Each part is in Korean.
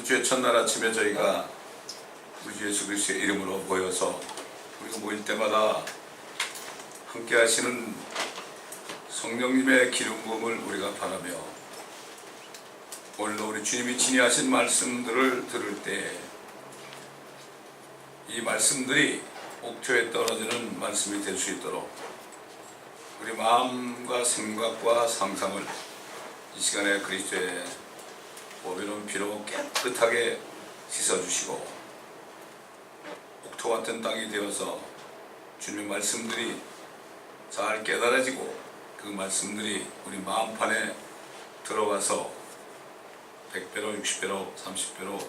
우리 주의 첫날 아침에 저희가 우리 주 예수 그리스도의 이름으로 모여서 우리가 모일 때마다 함께 하시는 성령님의 기름 부음을 우리가 바라며 오늘도 우리 주님이 친히 하신 말씀들을 들을 때 이 말씀들이 옥토에 떨어지는 말씀이 될 수 있도록 우리 마음과 생각과 상상을 이 시간에 그리스도의 보배로운 피로 깨끗하게 씻어주시고 옥토 같은 땅이 되어서 주님의 말씀들이 잘 깨달아지고 그 말씀들이 우리 마음판에 들어가서 100배로 60배로 30배로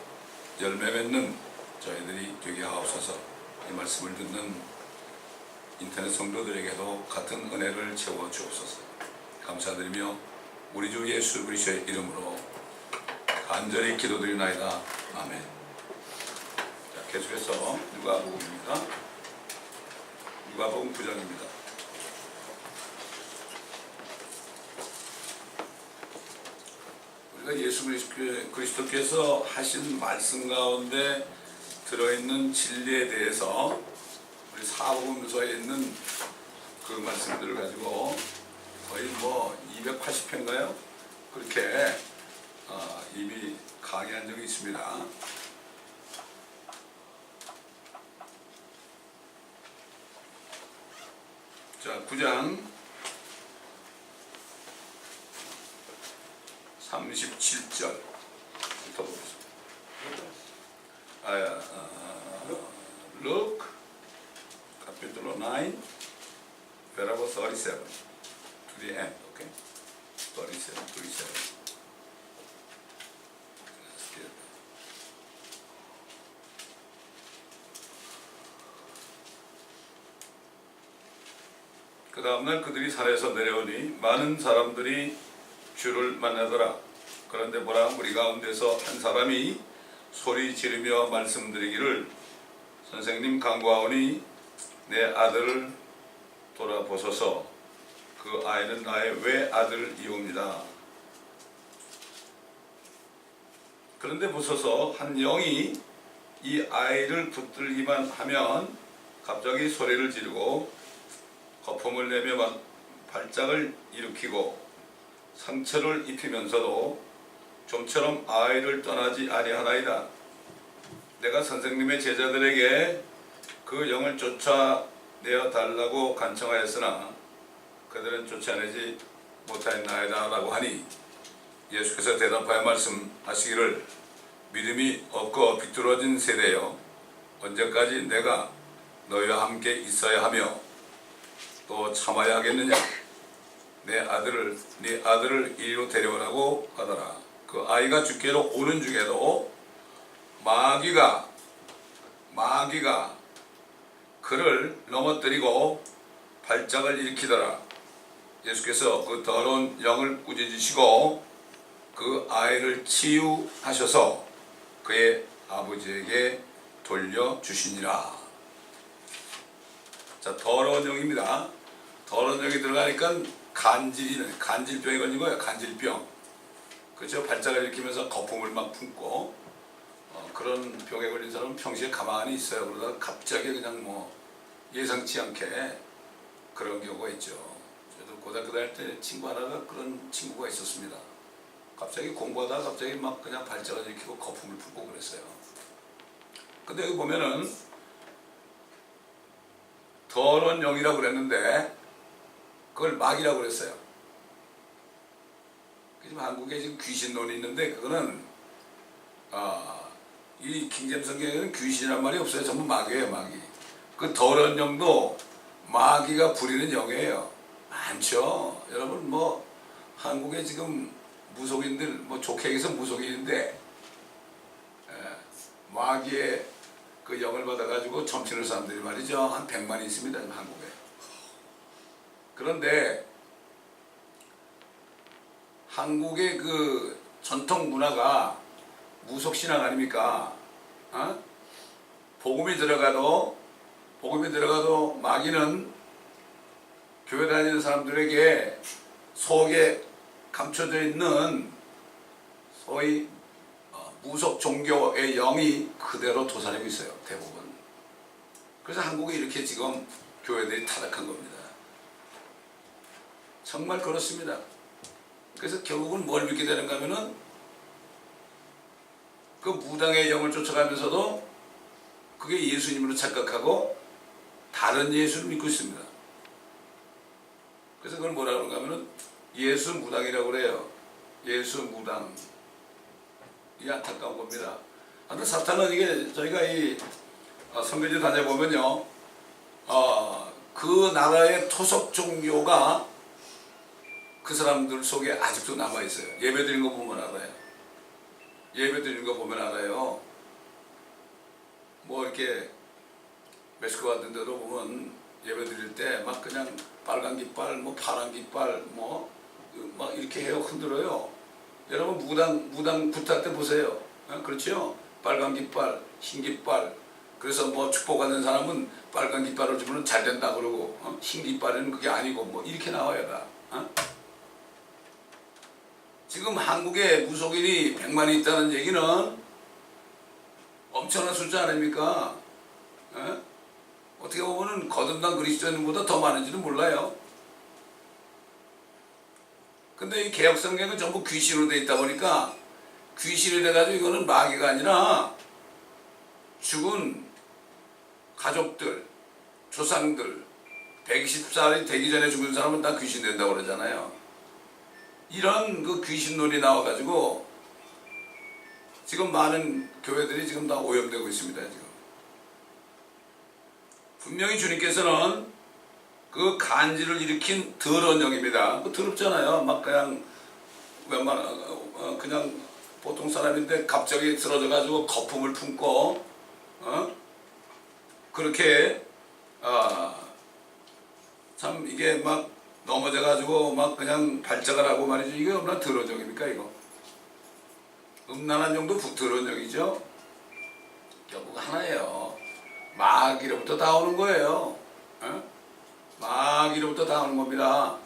열매 맺는 저희들이 되게 하옵소서. 이 말씀을 듣는 인터넷 성도들에게도 같은 은혜를 채워 주옵소서. 감사드리며 우리 주 예수 그리스도의 이름으로 간절히 기도드리나이다. 아멘. 자, 계속해서 누가복음입니다. 누가복음 9장입니다. 우리가 예수 그리스도께서 하신 말씀 가운데 들어있는 진리에 대해서 우리 사복음서에 있는 그 말씀들을 가지고 거의 280편인가요? 그렇게 이미 강의한 적이 있습니다. 자, 9장 37절부터 보겠습니다. Luke, capítulo 9, verbo 37 to the end, okay? 37. 그 다음날 그들이 산에서 내려오니 많은 사람들이 주를 만나더라. 그런데 보라, 무리 가운데서 한 사람이 소리 지르며 말씀드리기를 선생님 간구하오니 내 아들을 돌아보소서. 그 아이는 나의 외아들이옵니다. 그런데 보소서, 한 영이 이 아이를 붙들기만 하면 갑자기 소리를 지르고 거품을 내며 발작을 일으키고 상처를 입히면서도 좀처럼 아이를 떠나지 아니하나이다. 내가 선생님의 제자들에게 그 영을 쫓아내어 달라고 간청하였으나 그들은 쫓아내지 못하였나이다 라고 하니 예수께서 대답하여 말씀하시기를 믿음이 없고 비뚤어진 세대여, 언제까지 내가 너희와 함께 있어야 하며 또 참아야 하겠느냐. 네 아들을 이리로 데려오라고 하더라. 그 아이가 주께로 오는 중에도 마귀가 그를 넘어뜨리고 발작을 일으키더라. 예수께서 그 더러운 영을 꾸짖으시고 그 아이를 치유하셔서 그의 아버지에게 돌려주시니라. 자, 더러운 영입니다. 더러운 영이 들어가니까 간질병이 걸린 거예요. 간질병. 그렇죠? 발작을 일으키면서 거품을 막 품고 그런 병에 걸린 사람은 평소에 가만히 있어요. 그러다가 갑자기 그냥 예상치 않게 그런 경우가 있죠. 저도 고등학교 다닐 때 친구 하나가 그런 친구가 있었습니다. 갑자기 공부하다가 갑자기 막 그냥 발작을 일으키고 거품을 품고 그랬어요. 근데 여기 보면은 더러운 영이라고 그랬는데 그걸 마귀라고 그랬어요. 지금 한국에 지금 귀신론이 있는데 그거는 이 킹잼 성경에는 귀신이란 말이 없어요. 전부 마귀예요, 마귀. 그 더러운 영도 마귀가 부리는 영이에요. 많죠. 여러분 한국에 지금 무속인들 좋게 얘기해서 무속인인데 마귀의 그 영을 받아가지고 점치는 사람들이 말이죠. 한 100만이 있습니다, 한국에. 그런데 한국의 그 전통 문화가 무속신앙 아닙니까? 복음이 들어가도 마귀는 교회 다니는 사람들에게 속에 감춰져 있는 소위 무속 종교의 영이 그대로 도사리고 있어요. 대부분. 그래서 한국에 이렇게 지금 교회들이 타락한 겁니다. 정말 그렇습니다. 그래서 결국은 뭘 믿게 되는가 하면은 그 무당의 영을 쫓아가면서도 그게 예수님으로 착각하고 다른 예수를 믿고 있습니다. 그래서 그걸 뭐라 그런가 하면은 예수 무당이라고 그래요. 예수 무당. 이 안타까운 겁니다. 하여튼 사탄은 이게 저희가 이 선교지 다녀보면요, 그 나라의 토속 종교가 그 사람들 속에 아직도 남아있어요. 예배 드리는 거 보면 알아요. 예배 드리는 거 보면 알아요. 뭐 이렇게 멕시코 같은 데도 보면 예배 드릴 때 막 그냥 빨간 깃발, 뭐 파란 깃발, 뭐 막 이렇게 해요. 흔들어요. 여러분 무당 부탁 때 보세요. 그렇죠? 빨간 깃발, 흰 깃발. 그래서 뭐 축복받는 사람은 빨간 깃발을 주면 잘 된다 그러고, 흰 깃발에는 그게 아니고 뭐 이렇게 나와요 다. 지금 한국에 무속인이 100만이 있다는 얘기는 엄청난 숫자 아닙니까? 어떻게 보면 거듭난 그리스도인보다 더 많은지는 몰라요. 근데 이 개혁성경은 전부 귀신으로 되어 있다 보니까 귀신이 돼가지고 이거는 마귀가 아니라 죽은 가족들, 조상들, 120살이 되기 전에 죽은 사람은 다 귀신 된다고 그러잖아요. 이런 그 귀신론이 나와가지고 지금 많은 교회들이 지금 다 오염되고 있습니다. 지금 분명히 주님께서는 그 간지를 일으킨 더러운 영입니다. 그 더럽잖아요. 막 그냥 그냥 보통 사람인데 갑자기 쓰러져가지고 거품을 품고 그렇게 참 이게 막 넘어져가지고 막 그냥 발작을 하고 말이죠. 이게 얼마나 더러운 영입니까 이거? 음란한 영도 더러운 영이죠. 결국 하나예요. 마귀로부터 다 오는 거예요. 마귀로부터 다 오는 겁니다.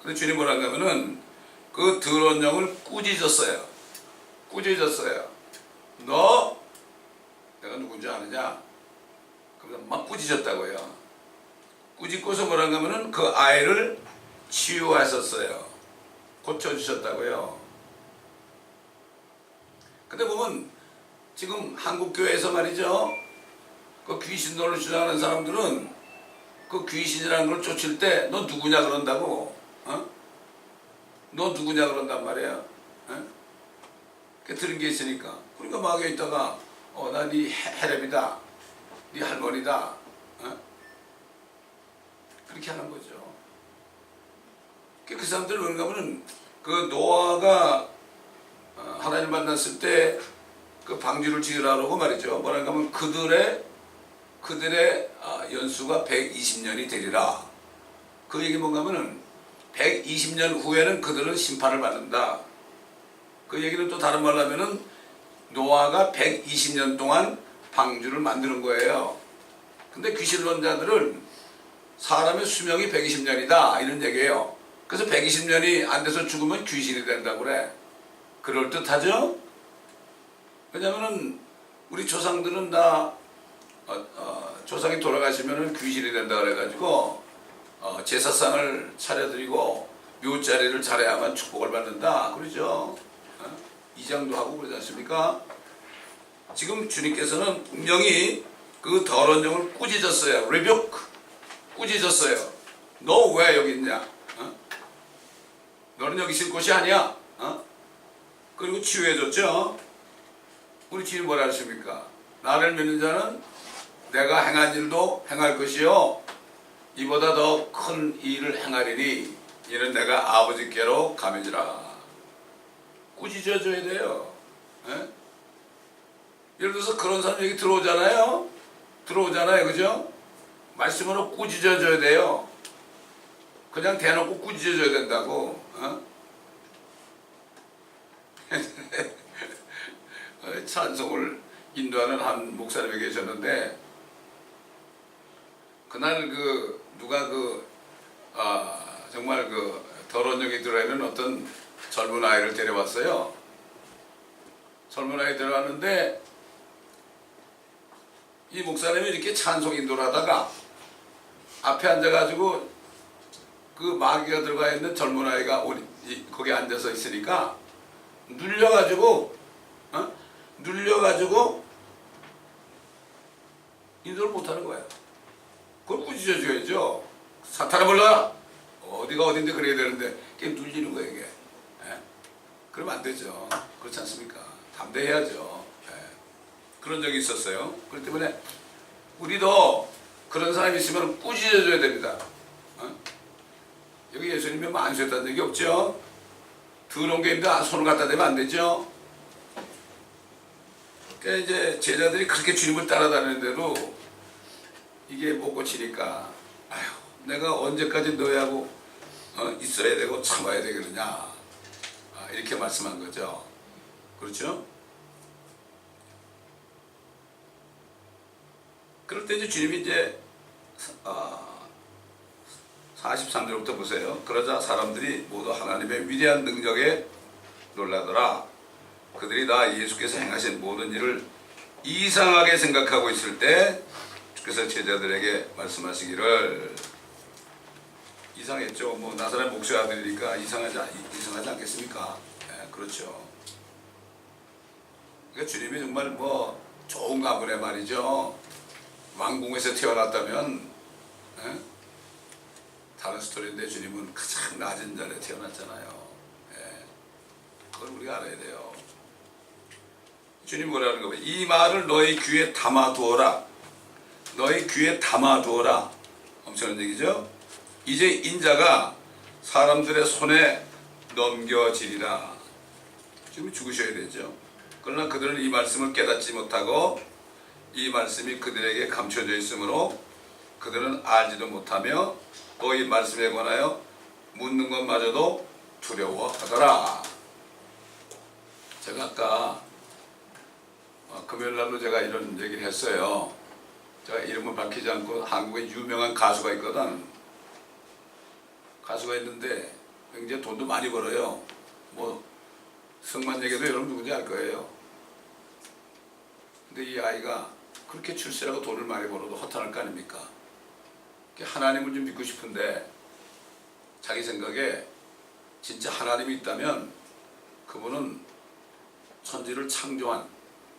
근데 주님 뭐라 하냐면은 그 더러운 영을 꾸짖었어요. 꾸짖었어요. 너 내가 누군지 아느냐? 그래서 막 꾸짖었다고요. 꾸짖고서 뭐라 하냐면은 그 아이를 치유하셨어요. 고쳐주셨다고요. 근데 보면 지금 한국교회에서 말이죠, 그 귀신론을 주장하는 사람들은 그 귀신이라는 걸 쫓을 때 너 누구냐 그런다고, 너 누구냐 그런단 말이야. 그 들은 게 있으니까. 그러니까 마귀가 있다가 나 네 헤렘이다, 네 할머니다, 그렇게 하는 거죠. 그 사람들은 그런가 하면 그 노아가 하나님 만났을 때 그 방주를 지으라고 말이죠. 뭐랄까 하면 그들의 연수가 120년이 되리라. 그 얘기 뭔가 하면은 120년 후에는 그들은 심판을 받는다. 그 얘기는 또 다른 말로 하면은 노아가 120년 동안 방주를 만드는 거예요. 근데 귀신론자들은 사람의 수명이 120년이다 이런 얘기예요. 그래서 120년이 안 돼서 죽으면 귀신이 된다고 그래. 그럴듯하죠? 왜냐면은 우리 조상들은 다 조상이 돌아가시면은 귀신이 된다 그래가지고 제사상을 차려드리고 묘자리를 차려야만 축복을 받는다 그러죠. 이장도 하고 그러지 않습니까? 지금 주님께서는 분명히 그 더러운 영을 꾸짖었어요. 리뷰크, 꾸짖었어요. 너 왜 여기 있냐? 너는 여기 있을 곳이 아니야. 그리고 치유해줬죠. 우리 주님 뭐라 하십니까? 나를 믿는 자는 내가 행한 일도 행할 것이요 이보다 더 큰 일을 행하리니 이는 내가 아버지께로 가면이라. 꾸짖어줘야 돼요. 예를 들어서 그런 사람 여기 들어오잖아요. 그죠? 말씀으로 꾸짖어줘야 돼요. 그냥 대놓고 꾸짖어줘야 된다고. 찬송을 인도하는 한 목사님이 계셨는데 그날 누가 정말 더러운 영이 들어있는 어떤 젊은 아이를 데려왔어요. 젊은 아이 들어왔는데 이 목사님이 이렇게 찬송 인도를 하다가 앞에 앉아가지고 그 마귀가 들어가 있는 젊은 아이가 거기 앉아서 있으니까 눌려가지고 인도를 못하는 거야. 그걸 꾸짖어줘야죠. 사탄아 몰라. 어디가 어딘데 그래야 되는데 그게 눌리는 거예요 이게. 예? 그러면 안 되죠. 그렇지 않습니까? 담대해야죠. 예. 그런 적이 있었어요. 그렇기 때문에 우리도 그런 사람이 있으면 꾸짖어줘야 됩니다. 여기 예수님이 뭐 안수했다는 얘기 없죠? 더러운 게 있는데 손을 갖다 대면 안 되죠? 그러니까 이제 제자들이 그렇게 주님을 따라다니는데도 이게 못 고치니까 아휴 내가 언제까지 너희하고 있어야 되고 참아야 되겠느냐 이렇게 말씀한 거죠. 그렇죠? 그럴 때 이제 주님이 이제 43절부터 보세요. 그러자 사람들이 모두 하나님의 위대한 능력에 놀라더라. 그들이 다 예수께서 행하신 모든 일을 이상하게 생각하고 있을 때 주께서 제자들에게 말씀하시기를 이상했죠. 뭐 나사렛 목수의 아들이니까 이상하지 않겠습니까? 네, 그렇죠. 그러니까 주님이 정말 뭐 좋은 가문에 말이죠. 왕궁에서 태어났다면 다른 스토리인데 주님은 가장 낮은 자리에 태어났잖아요. 예. 그걸 우리가 알아야 돼요. 주님 뭐라는 거예요? 이 말을 너희 귀에 담아두어라. 너희 귀에 담아두어라. 엄청난 얘기죠? 이제 인자가 사람들의 손에 넘겨지리라. 지금 죽으셔야 되죠. 그러나 그들은 이 말씀을 깨닫지 못하고 이 말씀이 그들에게 감춰져 있으므로 그들은 알지도 못하며 또 이 말씀에 관하여 묻는 것마저도 두려워하더라. 제가 아까 금요일날로 제가 이런 얘기를 했어요. 제가 이름을 밝히지 않고 한국에 유명한 가수가 있거든. 가수가 있는데 굉장히 돈도 많이 벌어요. 뭐 승만얘기도 여러분 누군지 알 거예요. 근데 이 아이가 그렇게 출세하고 돈을 많이 벌어도 허탄할 거 아닙니까? 하나님을 좀 믿고 싶은데 자기 생각에 진짜 하나님이 있다면 그분은 천지를 창조한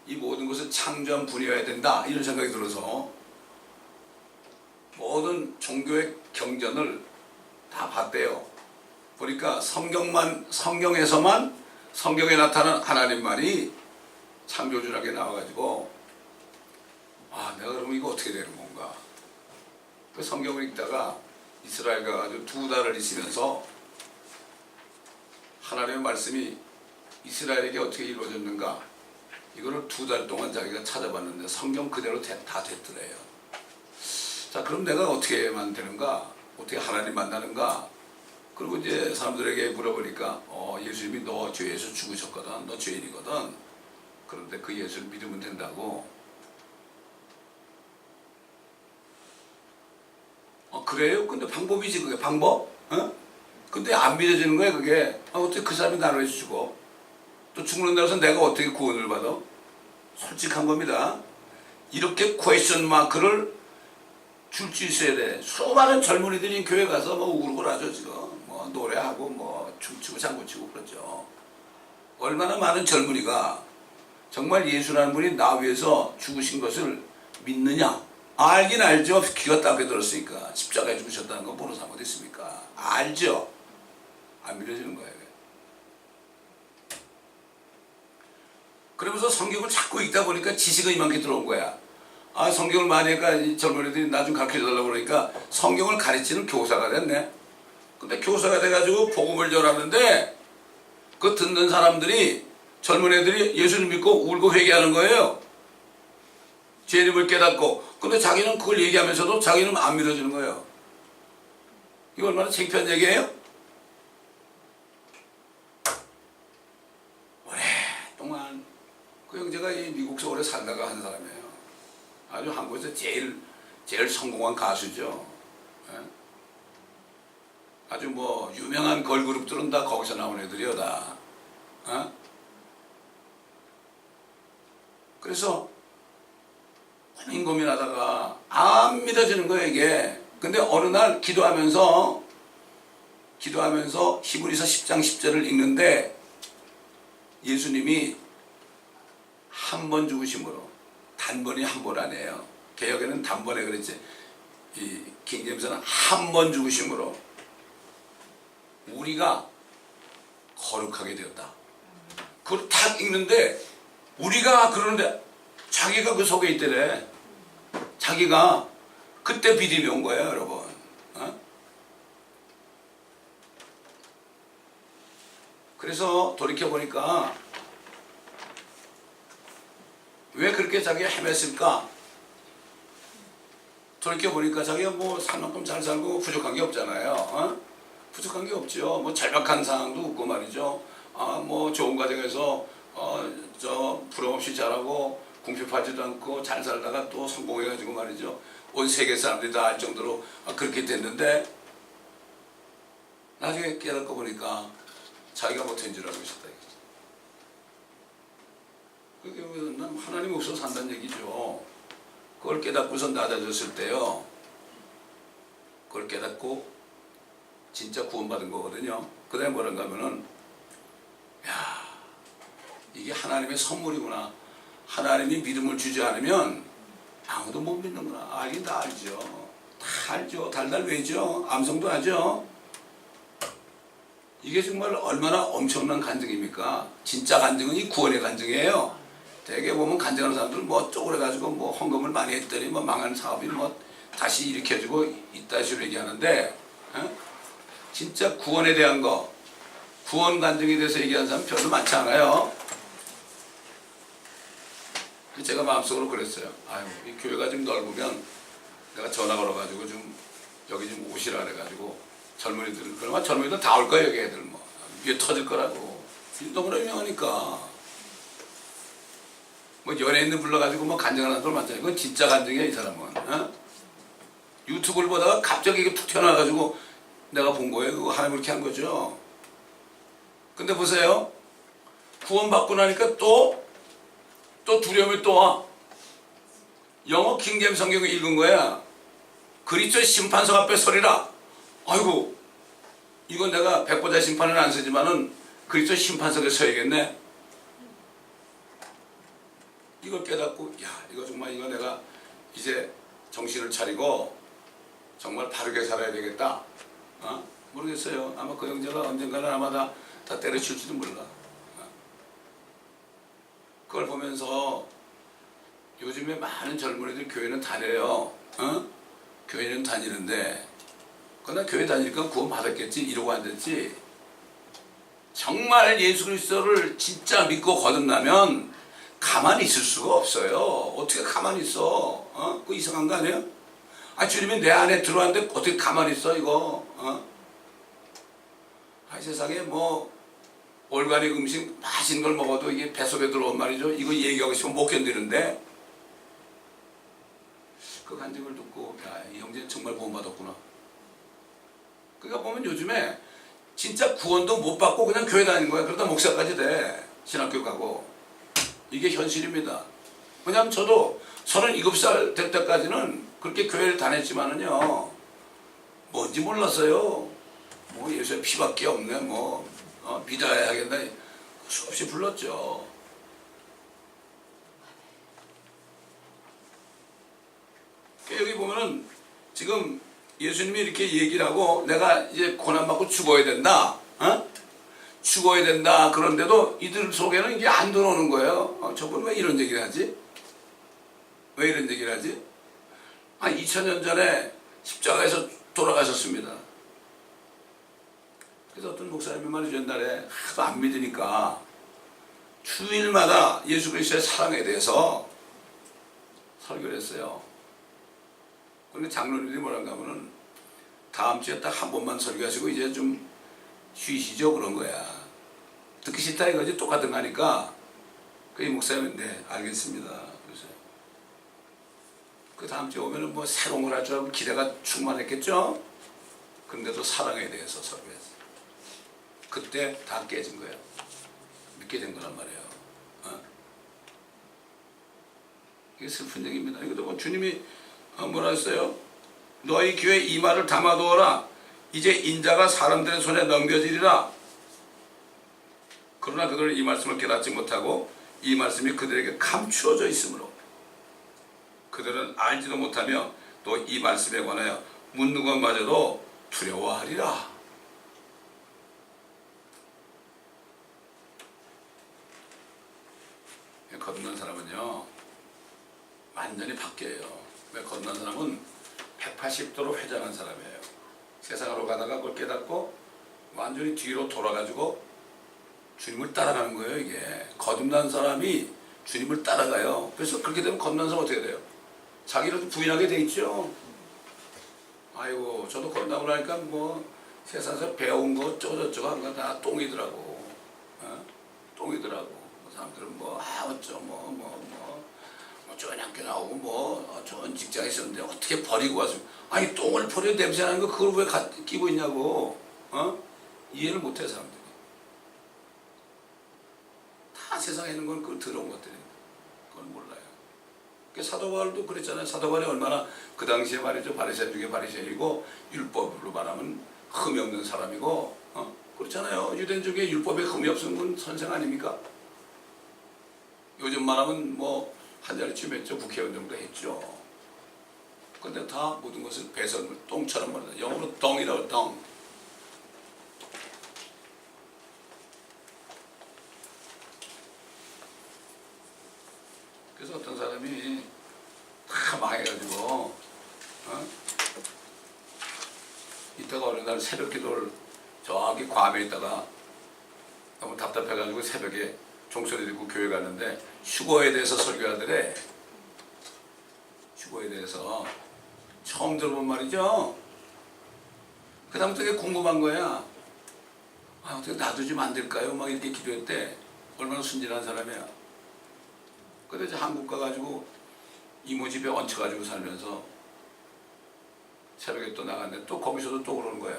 이 모든 것을 창조한 분이어야 된다 이런 생각이 들어서 모든 종교의 경전을 다 봤대요. 보니까 성경에서만 성경에 나타난 하나님만이 창조주라게 나와가지고 내가 그러면 이거 어떻게 되는 건가. 그 성경을 읽다가 이스라엘 가가지고 2달을 있으면서 하나님의 말씀이 이스라엘에게 어떻게 이루어졌는가 이거를 2달 동안 자기가 찾아봤는데 성경 그대로 다 됐더래요. 자 그럼 내가 어떻게 해야만 되는가, 어떻게 하나님 만나는가. 그리고 이제 사람들에게 물어보니까 예수님이 너 죄에서 죽으셨거든, 너 죄인이거든. 그런데 그 예수를 믿으면 된다고. 그래요? 근데 방법이지 그게. 방법? 근데 안 믿어지는 거야 그게. 어떻게 그 사람이 나를 위해서 죽어? 또 죽는 데서 내가 어떻게 구원을 받아? 솔직한 겁니다. 이렇게 퀘스천 마크를 줄 수 있어야 돼. 수많은 젊은이들이 교회 가서 뭐 우글우글 하죠 지금. 뭐 노래하고 뭐 춤추고 장구치고 그러죠. 얼마나 많은 젊은이가 정말 예수라는 분이 나 위해서 죽으신 것을 믿느냐? 알긴 알죠. 귀가 닦여 들었으니까. 십자가에 죽으셨다는 거 모르는 사람 어디 있습니까? 알죠. 안 믿어지는 거예요. 그러면서 성경을 자꾸 읽다 보니까 지식은 이만큼 들어온 거야. 성경을 많이 하니까 이 젊은이들이 나 좀 가르쳐달라고 그러니까 성경을 가르치는 교사가 됐네. 근데 교사가 돼가지고 복음을 전하는데 그 듣는 사람들이 젊은 애들이 예수를 믿고 울고 회개하는 거예요. 죄임을 깨닫고. 근데 자기는 그걸 얘기하면서도 자기는 안 믿어지는 거예요. 이거 얼마나 창피한 얘기예요? 오랫동안 그 형제가 이 미국에서 오래 살다가 한 사람이에요. 아주 한국에서 제일 성공한 가수죠. 아주 뭐 유명한 걸그룹들은 다 거기서 나온 애들이요 다. 그래서 고민하다가 안 믿어지는 거예요 이게. 근데 어느 날 기도하면서 히브리서 10장 10절을 읽는데 예수님이 한 번 죽으심으로, 단번이 한 번 아니에요. 개혁에는 단번에 그랬지, 이 킹제임스는 한 번 죽으심으로 우리가 거룩하게 되었다. 그걸 딱 읽는데 우리가 그러는데 자기가 그 속에 있더래. 자기가 그때 믿음이 온 거예요 여러분. 그래서 돌이켜보니까 왜 그렇게 자기가 헤맸을까? 돌이켜보니까 자기가 뭐 살 만큼 잘 살고 부족한 게 없잖아요. 부족한 게 없죠. 뭐 절박한 상황도 없고 말이죠. 뭐 좋은 가정에서 부러움 없이 자라고 궁핍하지도 않고 잘 살다가 또 성공해가지고 말이죠. 온 세계 사람들이 다 알 정도로 그렇게 됐는데 나중에 깨닫고 보니까 자기가 못한 줄 알고 있었다. 그게 난 하나님 없어서 산다는 얘기죠. 그걸 깨닫고서 낮아졌을 때요. 그걸 깨닫고 진짜 구원받은 거거든요. 그 다음에 뭐란가 하면은 야, 이게 하나님의 선물이구나. 하나님이 믿음을 주지 않으면 아무도 못 믿는구나. 알긴 다 알죠. 다 알죠. 달달 외죠. 암송도 하죠. 이게 정말 얼마나 엄청난 간증입니까? 진짜 간증은 이 구원의 간증이에요. 대개 보면 간증하는 사람들은 뭐 쪼그려가지고 뭐 헌금을 많이 했더니 뭐 망한 사업이 뭐 다시 일으켜주고 이따 식으로 얘기하는데, 진짜 구원에 대한 거, 구원 간증에 대해서 얘기하는 사람 별로 많지 않아요. 제가 마음속으로 그랬어요. 아유, 이 교회가 좀 넓으면 내가 전화 걸어가지고 좀 여기 좀 오시라 그래가지고 젊은이들, 그러면 젊은이들 다 올 거예요, 여기 애들 뭐. 위에 터질 거라고. 너무나 유명하니까. 뭐 연예인들 불러가지고 뭐 간증하는 사람들 많잖아요. 그건 진짜 간증이야, 이 사람은. 유튜브를 보다가 갑자기 이게 툭 튀어나와가지고 내가 본 거예요. 그거 하나님 그렇게 한 거죠. 근데 보세요. 구원받고 나니까 또 두려움이 또 와. 영어 킹제임스 성경을 읽은 거야. 그리스도의 심판석 앞에 서리라. 아이고, 이건 내가 백보자 심판은 안 쓰지만은 그리스도의 심판석에 서야겠네. 이걸 깨닫고, 야, 이거 정말 이거 내가 이제 정신을 차리고 정말 바르게 살아야 되겠다. 모르겠어요. 아마 그 형제가 언젠가는 아마 다 때려칠지도 몰라. 그걸 보면서 요즘에 많은 젊은이들 교회는 다녀요. 교회는 다니는데, 그러나 교회 다니니까 구원 받았겠지 이러고 앉았지. 정말 예수 그리스도를 진짜 믿고 거듭나면 가만히 있을 수가 없어요. 어떻게 가만히 있어? 그거 이상한 거 아니에요? 주님이 내 안에 들어왔는데 어떻게 가만히 있어 이거? 세상에 뭐 올가닉 음식 맛있는 걸 먹어도 이게 뱃속에 들어온 말이죠. 이거 얘기하고 싶으면 못 견디는데, 그 간증을 듣고 야, 이 형제는 정말 구원받았구나. 그러니까 보면 요즘에 진짜 구원도 못 받고 그냥 교회 다니는 거야. 그러다 목사까지 돼. 신학교 가고. 이게 현실입니다. 왜냐하면 저도 37살 될 때까지는 그렇게 교회를 다녔지만은요, 뭔지 몰랐어요. 뭐 예수의 피밖에 없네, 뭐 믿어야 하겠다, 수없이 불렀죠. 여기 보면은 지금 예수님이 이렇게 얘기를 하고 내가 이제 고난받고 죽어야 된다, 죽어야 된다. 그런데도 이들 속에는 이게 안 들어오는 거예요. 저분 왜 이런 얘기를 하지? 왜 이런 얘기를 하지? 2000년 전에 십자가에서 돌아가셨습니다. 그래서 어떤 목사님이 말이죠. 옛날에 하도 안 믿으니까 주일마다 예수 그리스도의 사랑에 대해서 설교를 했어요. 그런데 장로님들이 뭐란가 하면은 다음 주에 딱 한 번만 설교하시고 이제 좀 쉬시죠 그런 거야. 듣기 싫다 이거지. 똑같은 거 하니까 그 목사님은 네 알겠습니다. 그래서 그 다음 주에 오면은 뭐 새로운 걸 할 줄 알고 기대가 충만했겠죠. 그런데도 사랑에 대해서 설교했어요. 그때 다 깨진 거예요. 믿게 된 거란 말이에요. 이게 슬픈 얘기입니다. 이것도 뭐 주님이 뭐라 했어요? 너희 귀에 이 말을 담아두어라. 이제 인자가 사람들의 손에 넘겨지리라. 그러나 그들은 이 말씀을 깨닫지 못하고 이 말씀이 그들에게 감추어져 있으므로 그들은 알지도 못하며 또 이 말씀에 관하여 묻는 것마저도 두려워하리라. 거듭난 사람은요 완전히 바뀌어요. 왜? 거듭난 사람은 180도로 회전한 사람이에요. 세상으로 가다가 그걸 깨닫고 완전히 뒤로 돌아가지고 주님을 따라가는 거예요. 이게 거듭난 사람이 주님을 따라가요. 그래서 그렇게 되면 거듭난 사람 어떻게 돼요? 자기를 부인하게 돼 있죠. 아이고 저도 거듭나고 나니까 뭐 세상에서 배운 거 저저저거 한 거 다 똥이더라고. 똥이더라고. 사람들은 뭐 어쩌 뭐 쪼연하게 나오고 뭐 좋은 직장에 있었는데 어떻게 버리고 와서 아니 똥을 버려 냄새 나는 거 그걸 왜 끼고 있냐고. 이해를 못해 사람들이. 다 세상에 있는 건 그 더러운 것들입니다. 그건 몰라요. 사도 바울도 그랬잖아요. 사도 바울이 얼마나 그 당시에 말이죠. 바리새인 중에 바리새인이고 율법으로 말하면 흠이 없는 사람이고 그렇잖아요. 유대인 중에 율법에 흠이 없는 건 선생 아닙니까? 요즘 말하면 뭐 한 자리쯤 했죠. 국회의원 정도 했죠. 근데 다 모든 것을 배설물, 똥처럼 말한다. 영어로 덩이라고 덩. 그래서 어떤 사람이 다 망해가지고 이따가 어느 날 새벽 기도를 저기 괌에 있다가 너무 답답해가지고 새벽에 종소리 듣고 교회 갔는데 휴거에 대해서 설교하더래. 휴거에 대해서 처음 들어본 말이죠. 그 다음부터 되게 궁금한 거야. 어떻게 놔두지면 안 될까요? 막 이렇게 기도했대. 얼마나 순진한 사람이야. 근데 이제 한국 가가지고 이모 집에 얹혀가지고 살면서 새벽에 또 나갔는데 또 거기서도 또 그러는 거야.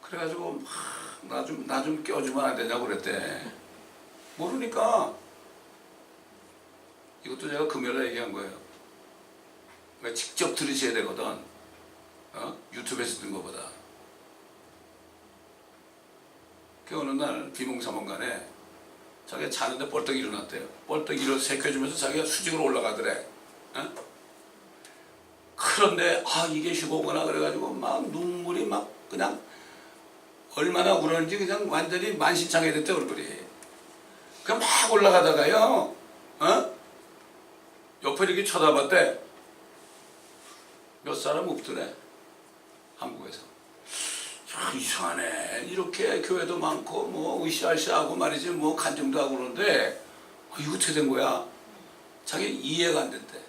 그래가지고 나 좀 껴주면 안 되냐고 그랬대. 모르니까 이것도 제가 금요일에 얘기한 거예요. 그러니까 직접 들으셔야 되거든. 유튜브에서 듣는 것보다. 그 어느 날 비몽사몽간에 자기가 자는데 벌떡 일어났대요. 벌떡 일어나서 새겨주면서 자기가 수직으로 올라가더래. 그런데 이게 휴거구나 그래가지고 막 눈물이 막 그냥 얼마나 울었는지 그냥 완전히 만신창이 됐대 얼굴이. 그 막 올라가다가요. 옆에 이렇게 쳐다봤대. 몇 사람 없더래. 한국에서. 참 이상하네. 이렇게 교회도 많고 뭐 으쌰으쌰하고 말이지 뭐 간증도 하고 그러는데 이거 어떻게 된 거야? 자기 이해가 안 된대.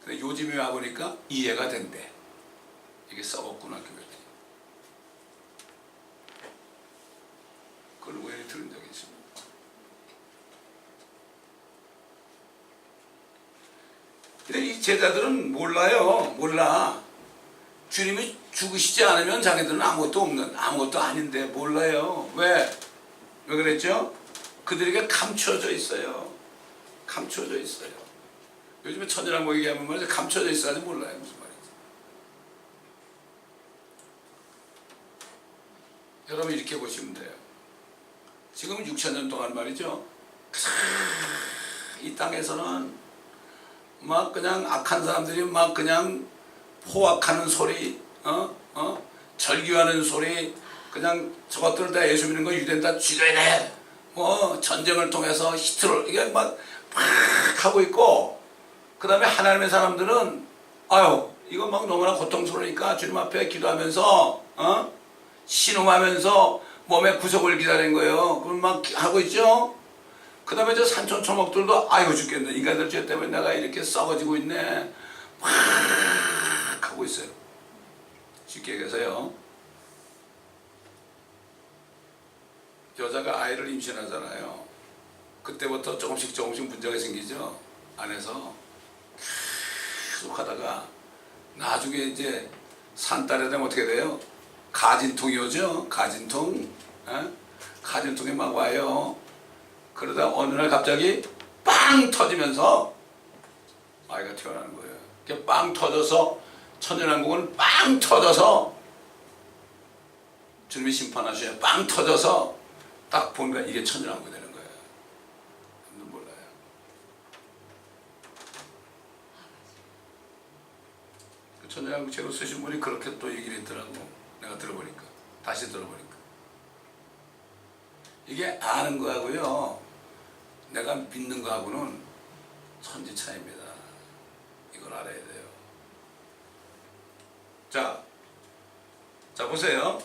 근데 요즘에 와보니까 이해가 된대. 이게 썩었구나 교회들이. 그걸 우연히 들은 적이 있습니다. 근데 이 제자들은 몰라요. 몰라. 주님이 죽으시지 않으면 자기들은 아무것도 아닌데 몰라요. 왜 그랬죠? 그들에게 감춰져 있어요. 감춰져 있어요. 요즘에 천이라고 뭐 얘기하면 말이죠. 감춰져 있어가지고 몰라요. 무슨 말인지. 여러분 이렇게 보시면 돼요. 지금 6,000년 동안 말이죠. 이 땅에서는 막 그냥 악한 사람들이 막 그냥 포악하는 소리, 절규하는 소리, 그냥 저것들 다 예수 믿는 거 유대인 다 죽여야 돼. 뭐 전쟁을 통해서 히트를 이게 막 하고 있고, 그 다음에 하나님의 사람들은 이거 막 너무나 고통스러우니까 주님 앞에 기도하면서 신음하면서 몸의 구속을 기다린 거예요. 그럼 막 하고 있죠. 그 다음에 저 산천초목들도 아이고 죽겠네. 인간들 죄 때문에 내가 이렇게 썩어지고 있네. 막 하고 있어요. 쉽게 얘기해서요. 여자가 아이를 임신하잖아요. 그때부터 조금씩 문제가 생기죠. 안에서 계속 하다가 나중에 이제 산딸에 되면 어떻게 돼요? 가진통이 오죠. 가진통에 막 와요. 그러다 어느 날 갑자기 빵 터지면서 아이가 태어나는 거예요. 이렇게 빵 터져서 천연왕국은 빵 터져서 주님이 심판하셔야 빵 터져서 딱 보니까 이게 천연왕국이 되는 거예요. 아무도 몰라요. 그 천연왕국 책을 쓰신 분이 그렇게 또 얘기를 했더라고. 내가 들어보니까, 다시 들어보니까 이게 아는 거하고요 내가 믿는 거하고는 천지 차이입니다. 이걸 알아야 돼요. 자 보세요.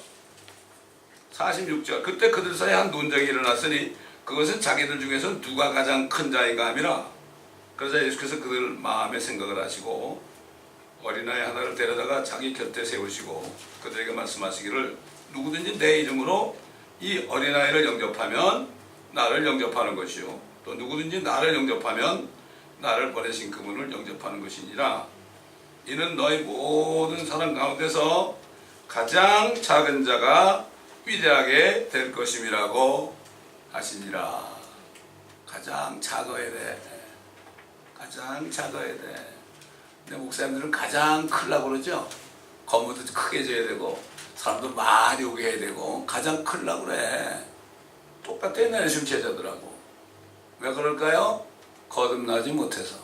46절. 그때 그들 사이에 한 논쟁이 일어났으니 그것은 자기들 중에서 누가 가장 큰 자인가 함이라. 그러자 예수께서 그들 마음의 생각을 하시고 어린아이 하나를 데려다가 자기 곁에 세우시고 그들에게 말씀하시기를 누구든지 내 이름으로 이 어린아이를 영접하면 나를 영접하는 것이요 또 누구든지 나를 영접하면 나를 보내신 그분을 영접하는 것이니라. 이는 너희 모든 사람 가운데서 가장 작은 자가 위대하게 될 것임이라고 하시니라. 가장 작아야 돼. 가장 작아야 돼. 근데 목사님들은 가장 크려고 그러죠. 건물도 크게 져야 되고 사람도 많이 오게 해야 되고 가장 크려고 그래. 똑같아. 옛날 예수님 제자들하고. 왜 그럴까요? 거듭나지 못해서.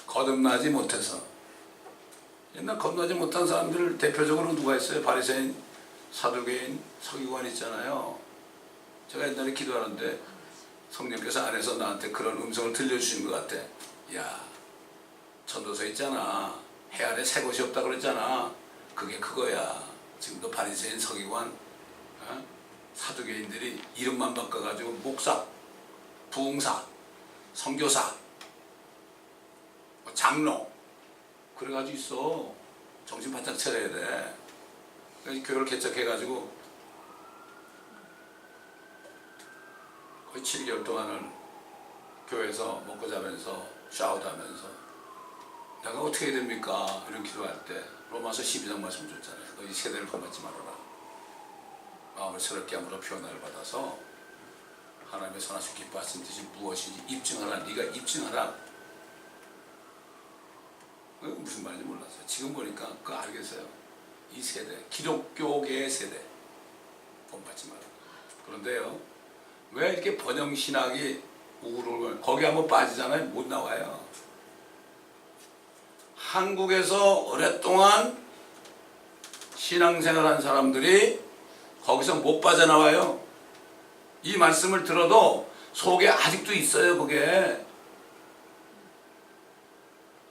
거듭나지 못해서. 옛날 거듭나지 못한 사람들 대표적으로 누가 있어요? 바리새인, 사두개인, 서기관 있잖아요. 제가 옛날에 기도하는데 성령께서 안에서 나한테 그런 음성을 들려주신 것 같아. 야, 전도서 있잖아. 해 아래 새 곳이 없다 그랬잖아. 그게 그거야. 지금도 바리새인, 서기관, 사두개인들이 이름만 바꿔가지고 목사, 부흥사, 선교사, 장로 그래가지고 있어. 정신 바짝 차려야 돼. 그러니까 교회를 개척해가지고 거의 7개월 동안은 교회에서 먹고 자면서 샤워도 하면서 내가 어떻게 해야 됩니까? 이런 기도할 때 로마서 12장 말씀 줬잖아요. 너 이 세대를 본받지 말아라. 마음을 새롭게 함으로 표현을 받아서 하나님의 선하시고 기뻐하신 뜻이 무엇인지 입증하라. 네가 입증하라. 무슨 말인지 몰랐어요. 지금 보니까 그거 알겠어요. 이 세대, 기독교계의 세대 본받지 말아라. 그런데요, 왜 이렇게 번영신학이 우울을 거기 한번 빠지잖아요. 못 나와요. 한국에서 오랫동안 신앙생활한 사람들이 거기서 못 빠져나와요. 이 말씀을 들어도 속에 아직도 있어요. 그게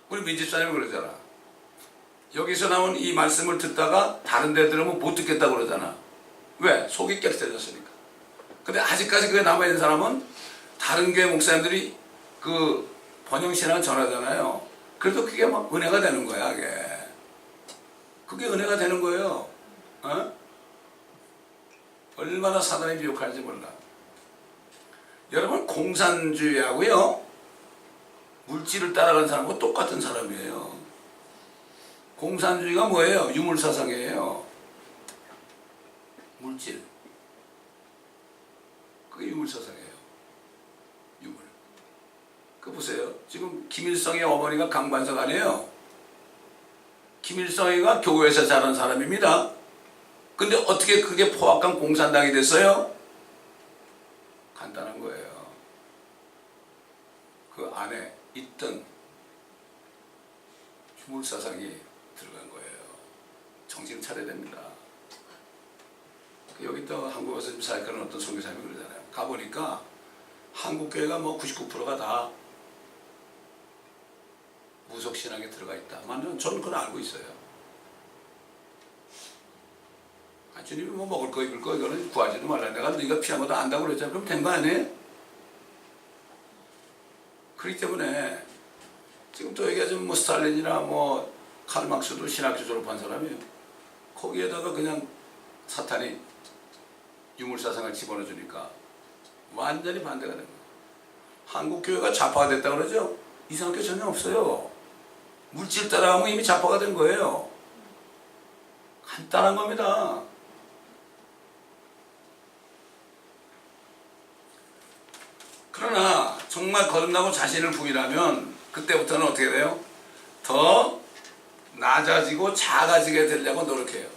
우리 민집사님이 그러잖아. 여기서 나온 이 말씀을 듣다가 다른 데 들으면 못 듣겠다고 그러잖아. 왜? 속이 깨끗해졌으니까. 근데 아직까지 그게 남아있는 사람은 다른 교회 목사님들이 그 번영신앙을 전하잖아요. 그래도 그게 막 은혜가 되는 거야. 그게 은혜가 되는 거예요. 어? 얼마나 사단이 미혹하는지 몰라. 여러분, 공산주의하고요 물질을 따라가는 사람하고 똑같은 사람이에요. 공산주의가 뭐예요? 유물사상이에요. 물질. 그게 유물사상이에요. 유물. 그 보세요. 지금 김일성의 어머니가 강반석 아니에요. 김일성이가 교회에서 자란 사람입니다. 근데 어떻게 그게 포악한 공산당이 됐어요? 간단한 거예요. 그 안에 있던 유물사상이 들어간 거예요. 정신 차려야 됩니다. 여기 또 한국 와서 사역하는 어떤 선교사님이 그러잖아요. 가보니까 한국교회가 뭐 99%가 다 무속신앙에 들어가 있다. 저는 그건 알고 있어요. 주님이 뭐 먹을 거 입을 거 이거는 구하지도 말라. 내가 네가 필요한 것도 안다고 그랬잖아. 그럼 된 거 아니에요? 그렇기 때문에 지금 또 얘기하자면 뭐 스탈린이나 뭐 칼막스도 신학교 졸업한 사람이에요. 거기에다가 그냥 사탄이 유물사상을 집어넣어 주니까 완전히 반대가 됩니다. 한국 교회가 좌파가 됐다 그러죠? 이상할 게 전혀 없어요. 물질 따라가면 이미 좌파가 된 거예요. 간단한 겁니다. 정말 거듭나고 자신을 부인하면 그때부터는 어떻게 돼요? 더 낮아지고 작아지게 되려고 노력해요.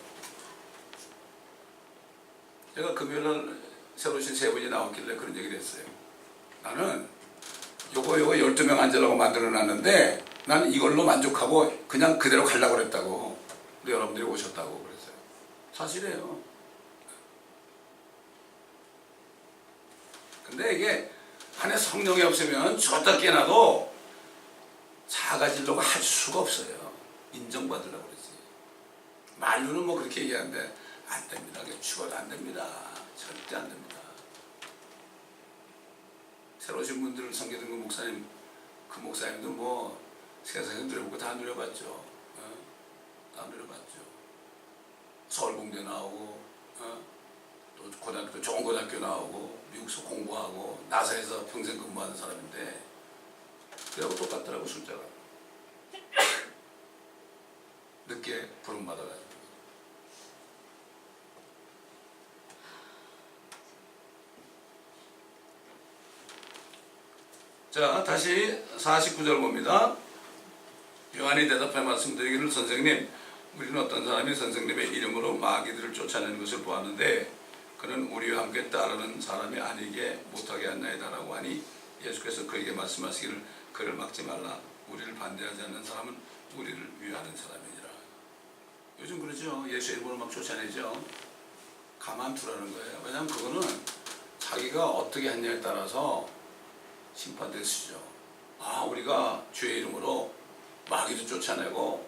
제가 금요일날 새로 오신 세 분이 나왔길래 그런 얘기를 했어요. 나는 요거 12명 앉으려고 만들어놨는데 나는 이걸로 만족하고 그냥 그대로 가려고 그랬다고. 근데 여러분들이 오셨다고 그랬어요. 사실이에요. 근데 이게 안에 성령이 없으면 죽었다 깨나도 작아지려고 할 수가 없어요. 인정받으려고 그러지. 말로는 뭐 그렇게 얘기하는데 안 됩니다. 죽어도 안 됩니다. 절대 안 됩니다. 새로 오신 분들을 섬기던 그 목사님, 그 목사님도 뭐 세상에 누려보고 다 누려봤죠. 다 누려봤죠. 서울공대 나오고, 또 고등학교, 좋은 고등학교 나오고, 미국서 공부하고, 나사에서 평생 근무하는 사람인데, 그래하고 똑같더라고, 숫자가. 늦게 부름받아가지고. 자, 다시 49절 봅니다. 요한이 대답해 말씀드리기를 선생님, 우리는 어떤 사람이 선생님의 이름으로 마귀들을 쫓아내는 것을 보았는데 그는 우리와 함께 따르는 사람이 아니게 못하게 하나이다라고 하니 예수께서 그에게 말씀하시기를 그를 막지 말라. 우리를 반대하지 않는 사람은 우리를 위하는 사람이니라. 요즘 그러죠. 예수 이름으로 막 쫓아내죠. 가만두라는 거예요. 왜냐하면 그거는 자기가 어떻게 했냐에 따라서 심판될 수죠. 우리가 주의 이름으로 마귀도 쫓아내고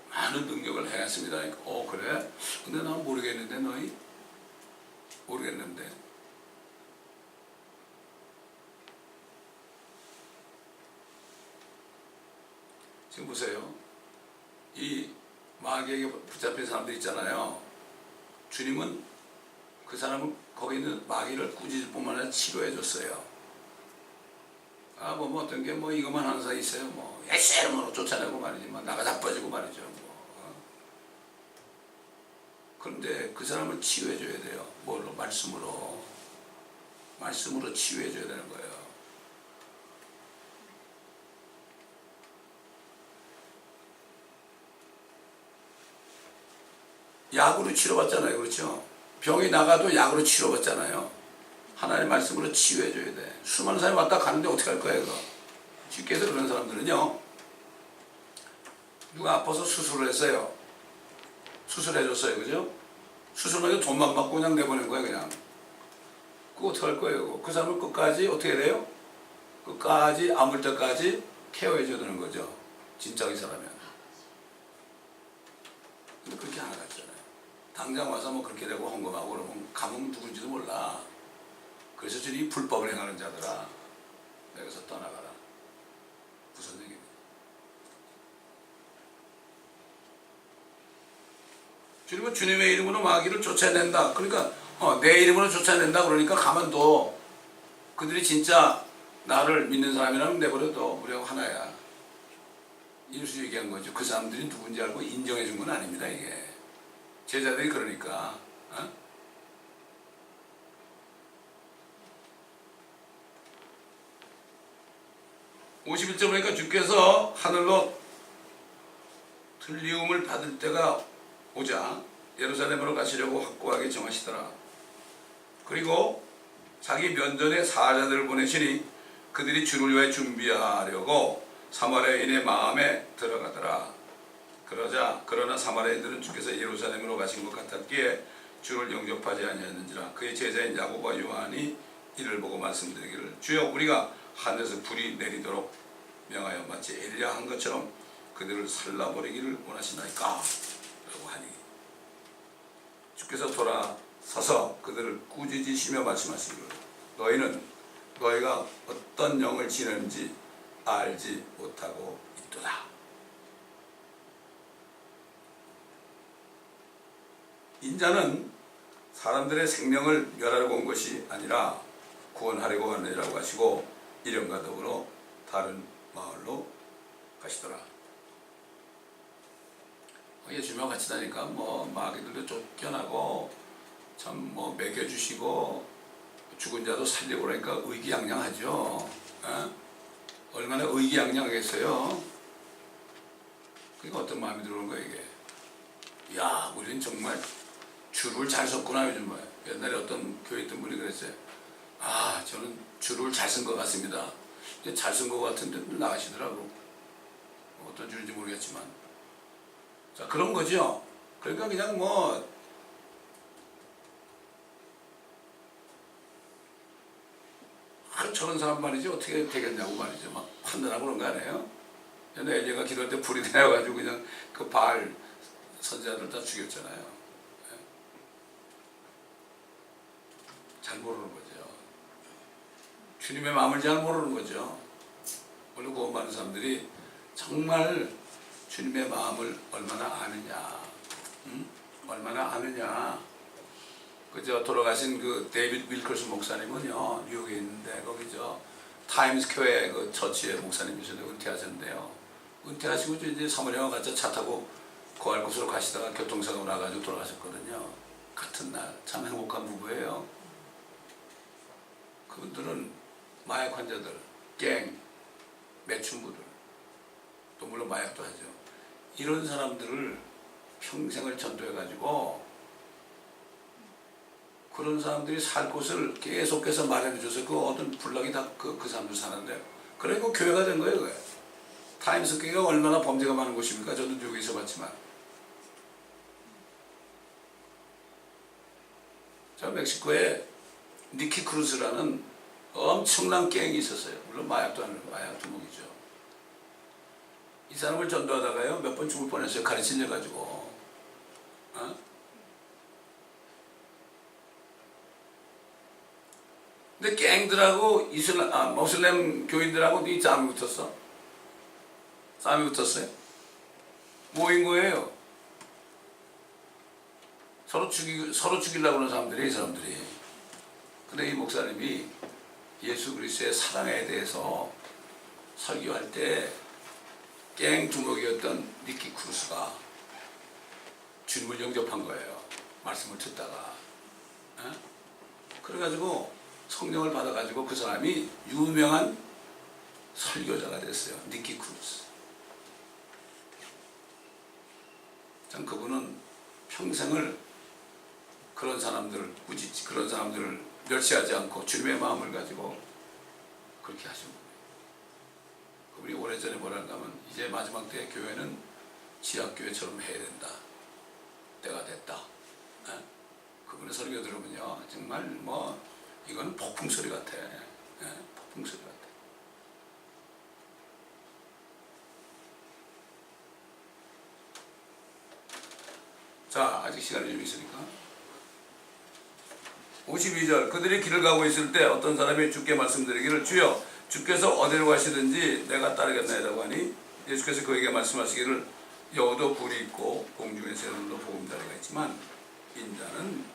많은 능력을 행했습니다. 그래? 근데 난 모르겠는데 너희? 모르겠는데. 지금 보세요. 이 마귀에게 붙잡힌 사람들 있잖아요. 주님은 그 사람을 거기 있는 마귀를 꾸짖을 뿐만 아니라 치료해 줬어요. 뭐 어떤 게 이것만 하는 사람이 있어요. 예수 이름으로 쫓아내고 말이지. 나가 자빠지고 말이죠. 그런데 그 사람을 치유해 줘야 돼요. 뭘로? 말씀으로. 말씀으로 치유해 줘야 되는 거예요. 약으로 치료받잖아요. 그렇죠? 병이 나가도 약으로 치료받잖아요. 하나님의 말씀으로 치유해 줘야 돼. 수많은 사람이 왔다 가는데 어떻게 할 거예요? 쉽게 해서 그런 사람들은요. 누가 아파서 수술을 했어요. 수술해 줬어요. 그죠? 수술하면 돈만 받고 그냥 내보낸 거예요. 그냥. 그거 어떻게 할 거예요? 그 사람을 끝까지 어떻게 돼요? 끝까지 아물 때까지 케어해 줘야 되는 거죠. 진짜 의사라면. 근데 그렇게 안 하잖아요. 당장 와서 그렇게 되고 헌금하고 그러면 가면 누군지도 몰라. 그래서 주님이 불법을 행하는 자들아 내게서 떠나가라. 무슨 얘기입니까? 주님은 주님의 이름으로 마귀를 쫓아낸다. 그러니까 내 이름으로 쫓아낸다 그러니까 가만둬. 그들이 진짜 나를 믿는 사람이라면 내버려둬. 우리하고 하나야. 예수 얘기한 거죠. 그 사람들이 누군지 알고 인정해 준 건 아닙니다. 이게 제자들이 그러니까 51절 보니까 주께서 하늘로 들리움을 받을 때가 오자 예루살렘으로 가시려고 확고하게 정하시더라. 그리고 자기 면전에 사자들을 보내시니 그들이 주를 위해 준비하려고 사마리아인의 마음에 들어가더라. 그러나 사마리아인들은 주께서 예루살렘으로 가신 것 같았기에 주를 영접하지 아니하였는지라. 그의 제자인 야고보와 요한이 이를 보고 말씀드리기를 주여 우리가 하늘에서 불이 내리도록 명하여 마치 엘리야 한 것처럼 그들을 살라버리기를 원하시나이까 라고 하니 주께서 돌아서서 그들을 꾸짖으시며 말씀하시기를 너희가 어떤 영을 지내는지 알지 못하고 있도다. 인자는 사람들의 생명을 멸하려고 온 것이 아니라 구원하려고 왔느니라고 하시고 이름과 더불어 다른 마을로 가시더라. 예수님과 같이 다니까 마귀들도 쫓겨나고 참 먹여주시고 죽은 자도 살리고 그러니까 의기양양하죠. 얼마나 의기양양하겠어요. 그러니까 어떤 마음이 들어오는 거예요 이게. 야, 우리는 정말 줄을 잘 섰구나 요즘 뭐야. 옛날에 어떤 교회 있던 분이 그랬어요. 아, 저는 줄을 잘 쓴 것 같습니다. 잘 쓴 것 같은데 나가시더라고. 어떤 줄인지 모르겠지만. 자, 그런 거죠. 그러니까 그냥 뭐 저런 사람 말이지 어떻게 되겠냐고 말이죠. 막 판단하고 그런 거 아니에요? 옛날에 엘리야가 기도할 때 불이 내려가지고 그냥 그 바알 선지자들 다 죽였잖아요. 잘 모르는 거죠. 주님의 마음을 잘 모르는 거죠. 원래 구원받는 사람들이 정말 주님의 마음을 얼마나 아느냐, 얼마나 아느냐. 그저 돌아가신 그 데이비드 윌커스 목사님은요, 뉴욕에 있는데 거기죠 타임스퀘어의 그 처치의 목사님이셔서 은퇴하셨는데요. 은퇴하시고 이제 사모님과 같이 차 타고 거할 곳으로 가시다가 교통사고 나가지고 돌아가셨거든요. 같은 날. 참 행복한 부부예요. 그분들은 마약 환자들, 갱, 매춘부들, 또 물론 마약도 하죠. 이런 사람들을 평생을 전도해가지고 그런 사람들이 살 곳을 계속해서 마련해줘서 그 어떤 불락이 다 그 사람들 사는데, 그리고 교회가 된 거예요. 그게. 타임스퀘어가 얼마나 범죄가 많은 곳입니까? 저도 뉴욕에 있어봤지만. 저 멕시코에 니키 크루스라는 엄청난 갱이 있었어요. 물론 마약도 하는 마약 두목이죠. 이 사람을 전도하다가요 몇 번 죽을 뻔했어요. 가르치려 가지고. 어? 근데 갱들하고 모슬렘 교인들하고 이 싸움이 붙었어. 싸움이 붙었어요. 뭐인 거예요? 서로 죽이려고 하는 사람들이, 이 사람들이. 근데 이 목사님이 예수 그리스도의 사랑에 대해서 설교할 때 갱 두목이었던 니키 크루스가 주님을 영접한 거예요. 말씀을 듣다가. 그래가지고 성령을 받아가지고 그 사람이 유명한 설교자가 됐어요. 니키 크루스. 참 그분은 평생을 그런 사람들을 꾸짖지, 그런 사람들을 멸시하지 않고 주님의 마음을 가지고 그렇게 하신 거예요. 그분이 오래전에 뭐라는가 하면 이제 마지막 때 교회는 지하교회처럼 해야 된다. 때가 됐다. 그분의 설교 들으면요 정말 뭐 이거는 폭풍소리 같아. 폭풍소리 같아. 자, 아직 시간이 좀 있으니까 52절. 그들이 길을 가고 있을 때 어떤 사람이 주께 말씀드리기를 주여 주께서 어디로 가시든지 내가 따르겠나이다고 하니 예수께서 그에게 말씀하시기를 여우도 굴이 있고 공중의 새들도 보금자리가 있지만 인자는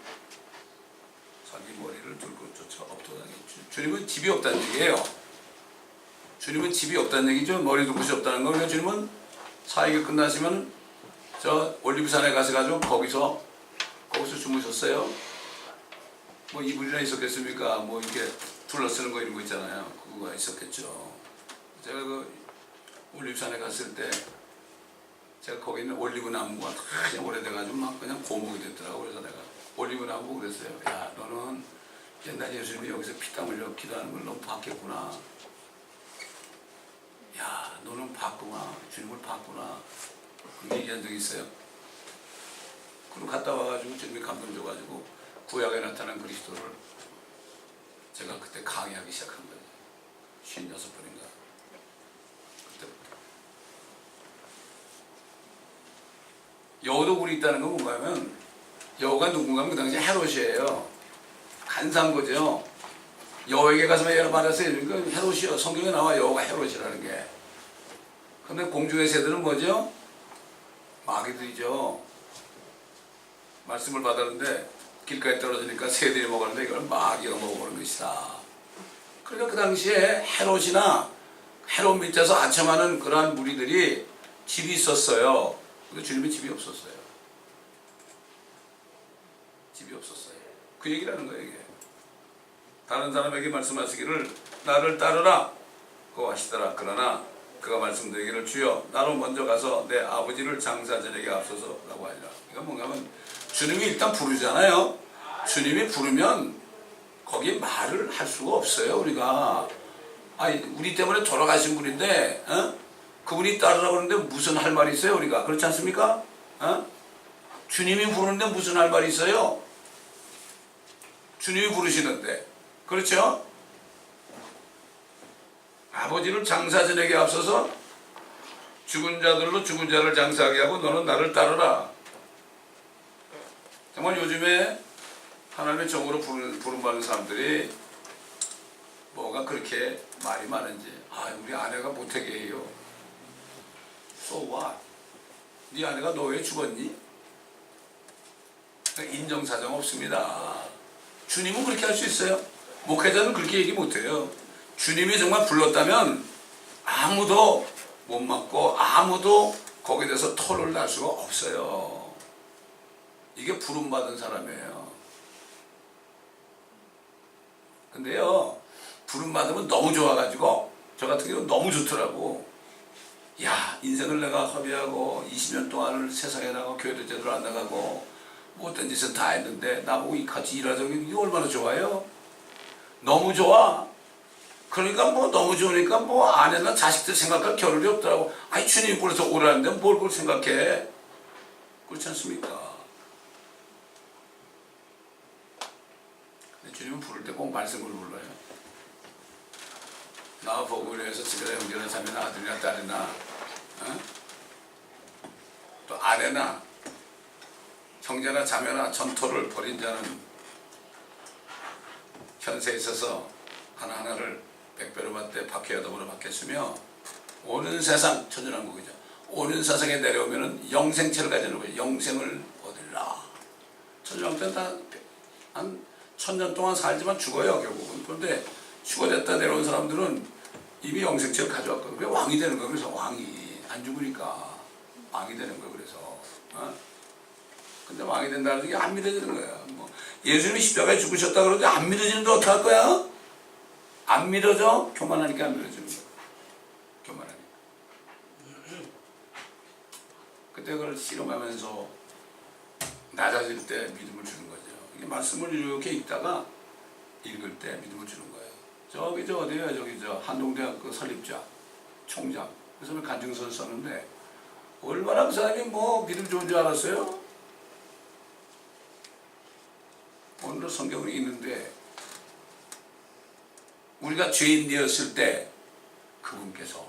자기 머리를 둘 곳조차 없도다니. 주님은 집이 없다는 얘기예요. 주님은 집이 없다는 얘기죠. 머리 둘 곳이 없다는 거. 그러니까 주님은 사역이 끝나시면 저 올리브산에 가셔가지고 거기서 주무셨어요. 뭐 이불이나 있었겠습니까? 뭐 이렇게 둘러쓰는 거 이런 거 있잖아요. 그거가 있었겠죠. 제가 그 올리브산에 갔을 때 제가 거기 있는 올리브 나무가 그냥 오래돼가지고 막 그냥 고목이 됐더라고. 그래서 내가 올리브 나무 보고 그랬어요. 야, 너는 옛날 예수님이 여기서 피땀 흘려 기도하는 걸 너무 봤겠구나. 야, 너는 봤구나. 주님을 봤구나. 그렇게 얘기한 적이 있어요. 그리고 갔다 와가지고 주님이 감동 줘가지고 구약에 나타난 그리스도를 제가 그때 강의하기 시작한 거예요. 56번인가. 그때부터. 여우도 굴이 있다는 건 뭔가 하면 여우가 누군가 하면 그 당시에 헤롯이에요. 간사한 거죠. 여우에게 가서 말했어요. 그러니까 헤롯이요. 성경에 나와 여우가 헤롯이라는 게. 근데 공중의 새들은 뭐죠? 마귀들이죠. 말씀을 받았는데 길가에 떨어지니까 새들이 먹었는데 이걸 마귀가 먹어보는 것이다. 그러니까 그 당시에 헤롯이나 헤롯 밑에서 아첨하는 그러한 무리들이 집이 있었어요. 근데 주님의 집이 없었어요. 집이 없었어요. 그 얘기라는 거예요, 이게. 다른 사람에게 말씀하시기를 나를 따르라. 고 하시더라. 그러나 그가 말씀드리기를 주여 나로 먼저 가서 내 아버지를 장사 지내게 앞서서 라고 하니라. 이건 뭔가 하면 주님이 일단 부르잖아요. 주님이 부르면 거기에 말을 할 수가 없어요. 우리가 우리 때문에 돌아가신 분인데 그분이 따르라고 하는데 무슨 할 말이 있어요? 우리가 그렇지 않습니까? 주님이 부르는데 무슨 할 말이 있어요? 주님이 부르시는데 그렇죠? 아버지를 장사 지내게 앞서서 죽은 자들로 죽은 자를 장사하게 하고 너는 나를 따르라. 정말 요즘에 하나님의 종으로 부름받는 사람들이 뭐가 그렇게 말이 많은지 우리 아내가 못하게 해요. So what? 네 아내가 너 왜 죽었니? 인정사정 없습니다. 주님은 그렇게 할 수 있어요. 목회자는 그렇게 얘기 못해요. 주님이 정말 불렀다면 아무도 못 막고 아무도 거기에 대해서 토를 날 수가 없어요. 이게 부름받은 사람이에요. 근데요, 부름받으면 너무 좋아가지고 저 같은 경우는 너무 좋더라고. 야, 인생을 내가 허비하고 20년 동안을 세상에 나가고 교회도 제대로 안 나가고 못된 짓은 다 했는데 나보고 같이 일하자면 이게 얼마나 좋아요? 너무 좋아. 그러니까 뭐 너무 좋으니까 뭐 아내나 자식들 생각할 겨를이 없더라고. 주님이 불러서 오라는데 뭘 그걸 생각해? 그렇지 않습니까? 주님은 부를 때 꼭 말씀으로 불러요. 나 보고 이래서 집에서 형제나 자매나 아들이나 딸이나 또 아내나 형제나 자매나 전토를 벌인 자는 현세에 있어서 하나하나를 백배로 받되 박해여덟으로 받겠으며 오는 세상 천연왕국이죠. 오는 세상에 내려오면은 영생체를 가지는 거예요. 영생을 얻으리라. 천연왕국 때는 다 한 1000년 동안 살지만 죽어요 결국은. 그런데 죽어졌다 내려온 사람들은 이미 영생체를 가져왔거든요. 그게 왕이 되는 거예요. 그래서 왕이 안 죽으니까 왕이 되는 거예요. 그래서 근데 왕이 된다는 게 안 믿어지는 거야. 뭐 예수님이 십자가에 죽으셨다 그러는데 안 믿어지는데 어떡할 거야? 안 믿어져? 교만하니까 안 믿어지는 거야. 교만하니까. 그때 그걸 실험하면서 낮아질 때 믿음을 주는 거죠. 이게 말씀을 이렇게 읽다가 읽을 때 믿음을 주는 거예요. 저기 저 어디야? 저기 저 한동대학교 설립자 총장 그 사람이 간증서를 썼는데 얼마나 그 사람이 뭐 믿음 좋은 줄 알았어요? 오늘도 성경을 읽는데 우리가 죄인 되었을 때 그분께서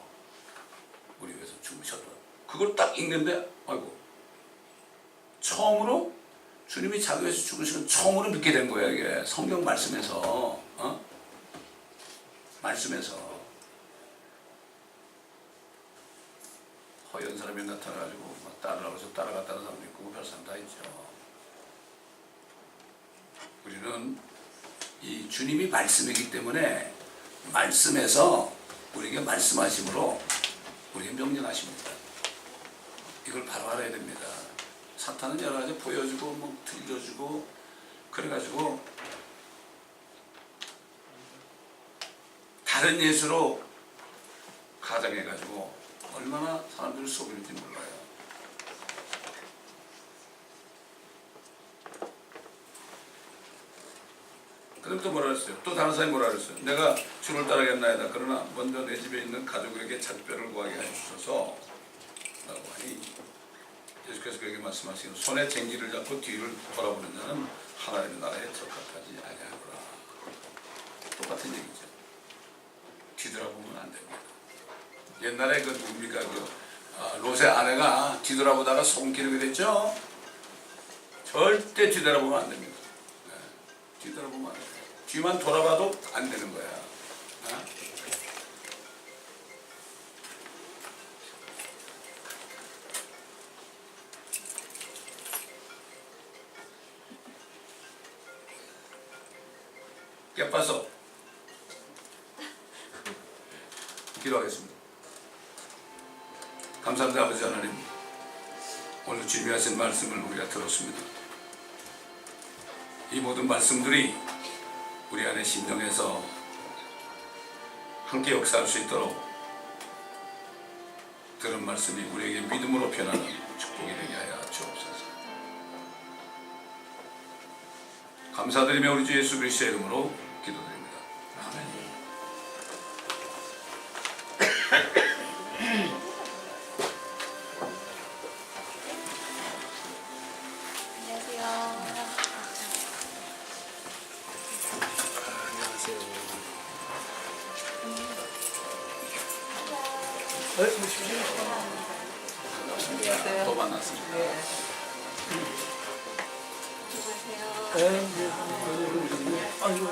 우리 위해서 죽으셨다. 그걸 딱 읽는데 아이고 처음으로 주님이 자기 위해서 죽으시는 처음으로 믿게 된 거예요. 이게 성경 말씀에서 말씀에서 허연 사람이 나타나가지고 막 따르라고 해서 따라갔다는 사람도 있고 별 사람 다 있죠. 우리는 이 주님이 말씀이기 때문에 말씀에서 우리에게 말씀하심으로 우리에게 명령하십니다. 이걸 바로 알아야 됩니다. 사탄은 여러 가지 보여주고 뭐 들려주고 그래가지고 다른 예수로 가장해가지고 얼마나 사람들을 속이는지 몰라요. 그럼 또 뭐라 그랬어요? 또 다른 사람이 뭐라 그랬어요? 내가 주를 따르겠나이다. 그러나 먼저 내 집에 있는 가족에게 작별을 구하게 해주셔서 라고 하니 예수께서 그에게 말씀하시기를 손에 쟁기를 잡고 뒤를 돌아보는 자는 하나님의 나라에 적합하지 아니하노라. 똑같은 얘기죠. 뒤돌아보면 안 됩니다. 옛날에 그 누굽니까? 롯의 아내가 뒤돌아보다가 소금 기르게 됐죠? 절대 뒤돌아보면 안 됩니다. 뒤돌아보면 안 돼요. 뒤만 돌아봐도 안 되는 거야. 깨빠서 기도하겠습니다. 감사합니다. 아버지 하나님, 오늘 주님이 하신 말씀을 우리가 들었습니다. 이 모든 말씀들이 우리 안에 심령에서 함께 역사할 수 있도록 들은 말씀이 우리에게 믿음으로 변하는 축복이 되게 하여 주옵소서. 감사드리며 우리 주 예수 그리스도의 이름으로 기도드립니다. 아멘. 또 만났습니다.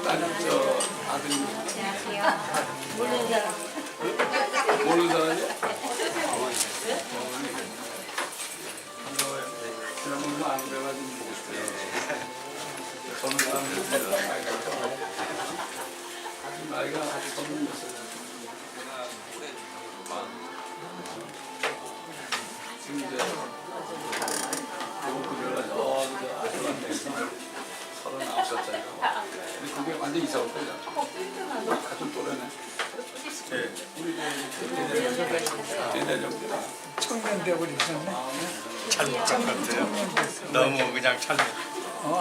나는 저 아드님 모르는 사람이요? 지난번도 안 그래가지고 보고 싶어요. 저는 사람들입니다. 나이가 아주 젊은이였어요. 지금 이제 아주 안 돼서 39살짜리가 근데 그게 완전 이사 올 거예요. 같은 또래네. 네. 우리 대대장입니다. 청년 되어버리셨네. 잘못 간 것 같아요. 너무 그냥 잘못.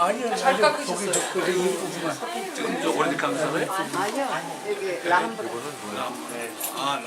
아니요, 아주 보기 좋고 되게 이쁘구만. 지금 저 오렌지 감사네? 아니요, 여기 람브. 아, 남.